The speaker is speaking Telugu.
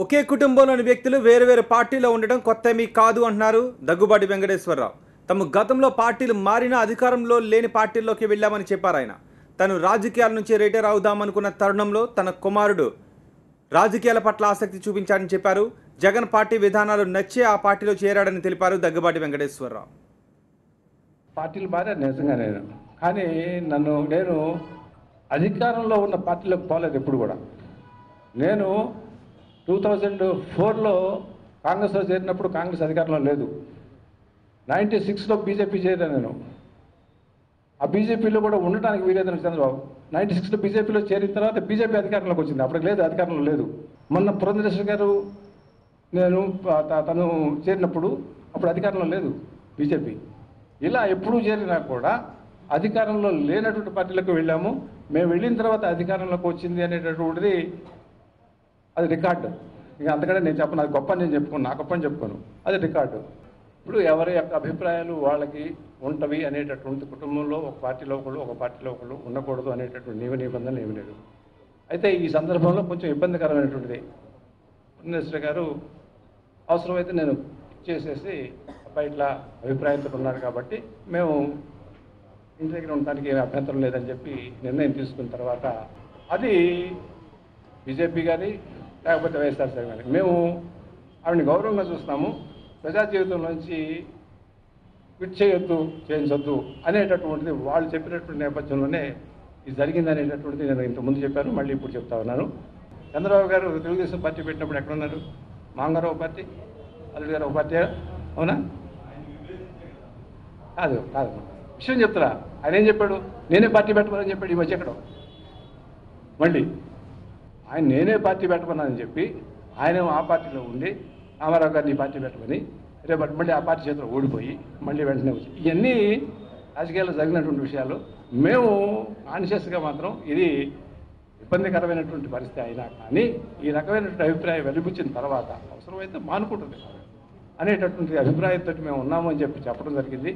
ఒకే కుటుంబంలోని వ్యక్తులు వేరు పార్టీలో ఉండడం కొత్తేమీ కాదు అంటున్నారు దగ్గుబాటి వెంకటేశ్వరరావు. తమ గతంలో పార్టీలు మారినా అధికారంలో లేని పార్టీల్లోకి వెళ్ళామని చెప్పారు ఆయన. తను రాజకీయాల నుంచి రిటైర్ అవుదామనుకున్న తరుణంలో తన కుమారుడు రాజకీయాల పట్ల ఆసక్తి చూపించాడని చెప్పారు. జగన్ పార్టీ విధానాలు నచ్చే ఆ పార్టీలో చేరాడని తెలిపారు దగ్గుబాటి వెంకటేశ్వరరావు. పార్టీలు మారే నిజంగా కానీ నేను అధికారంలో ఉన్న పార్టీలోకి పోలేదు ఎప్పుడు కూడా. నేను 2004లో కాంగ్రెస్లో చేరినప్పుడు కాంగ్రెస్ అధికారంలో లేదు. 96లో బీజేపీ చేరాను నేను. ఆ బీజేపీలో కూడా ఉండటానికి వీలేదని చంద్రబాబు 96లో బీజేపీలో చేరిన తర్వాత బీజేపీ అధికారంలోకి వచ్చింది. అప్పటికి లేదు, అధికారంలో లేదు. మొన్న పురంధరేశ్వరి గారు తను చేరినప్పుడు అప్పుడు అధికారంలో లేదు బీజేపీ. ఇలా ఎప్పుడు చేరినా కూడా అధికారంలో లేనటువంటి పార్టీలకు వెళ్ళాము. మేము వెళ్ళిన తర్వాత అధికారంలోకి వచ్చింది అనేటటువంటిది అది రికార్డు. ఇక అంతకంటే నేను చెప్పను, అది గొప్ప నేను చెప్పుకోను, నా గొప్ప అని చెప్పుకోను, అది రికార్డు. ఇప్పుడు ఎవరి యొక్క అభిప్రాయాలు వాళ్ళకి ఉంటవి అనేటటువంటి కుటుంబంలో ఒక పార్టీలో ఒకళ్ళు ఉండకూడదు అనేటటువంటి నిబంధనలు ఏమి లేదు. అయితే ఈ సందర్భంలో కొంచెం ఇబ్బందికరమైనటువంటిది. పురంధరేశ్వరి గారు అవసరమైతే నేను చేసేసి అబ్బాయి ఇట్లా అభిప్రాయంతో ఉన్నారు కాబట్టి మేము ఇంటి దగ్గర ఉండటానికి ఏమి అభ్యంతరం లేదని చెప్పి నిర్ణయం తీసుకున్న తర్వాత అది బీజేపీ కానీ లేకపోతే వైఎస్ఆర్సీపీ కానీ మేము ఆవిడని గౌరవంగా చూస్తున్నాము. ప్రజా జీవితంలోంచి చేయించొద్దు అనేటటువంటిది వాళ్ళు చెప్పినటువంటి నేపథ్యంలోనే ఇది జరిగింది అనేటటువంటిది నేను ఇంతకుముందు చెప్పాను, మళ్ళీ ఇప్పుడు చెప్తా ఉన్నాను. చంద్రబాబు గారు తెలుగుదేశం పార్టీ పెట్టినప్పుడు ఎక్కడున్నారు? మాంగారు ఒక పార్టీ, అల్లుడు గారు ఒక పార్టీ, అవునా? కాదు విషయం చెప్తారా? ఆయన ఏం చెప్పాడు? నేనే పార్టీ పెట్టమని చెప్పాడు ఈ మధ్య ఎక్కడో. మళ్ళీ ఆయన నేనే పార్టీ పెట్టమన్నానని చెప్పి ఆయన ఆ పార్టీలో ఉండి రామారావు గారిని పార్టీ పెట్టమని రేపటి మళ్ళీ ఆ పార్టీ చేతిలో ఓడిపోయి మళ్ళీ వెంటనే వచ్చి ఇవన్నీ రాజకీయాల్లో జరిగినటువంటి విషయాలు. మేము కాన్షియస్గా మాత్రం ఇది ఇబ్బందికరమైనటువంటి పరిస్థితి అయినా కానీ ఈ రకమైనటువంటి అభిప్రాయం వెలిబుచ్చిన తర్వాత అవసరమైతే మానుకుంటుంది అనేటటువంటి అభిప్రాయంతో మేము ఉన్నాము అని చెప్పి చెప్పడం జరిగింది.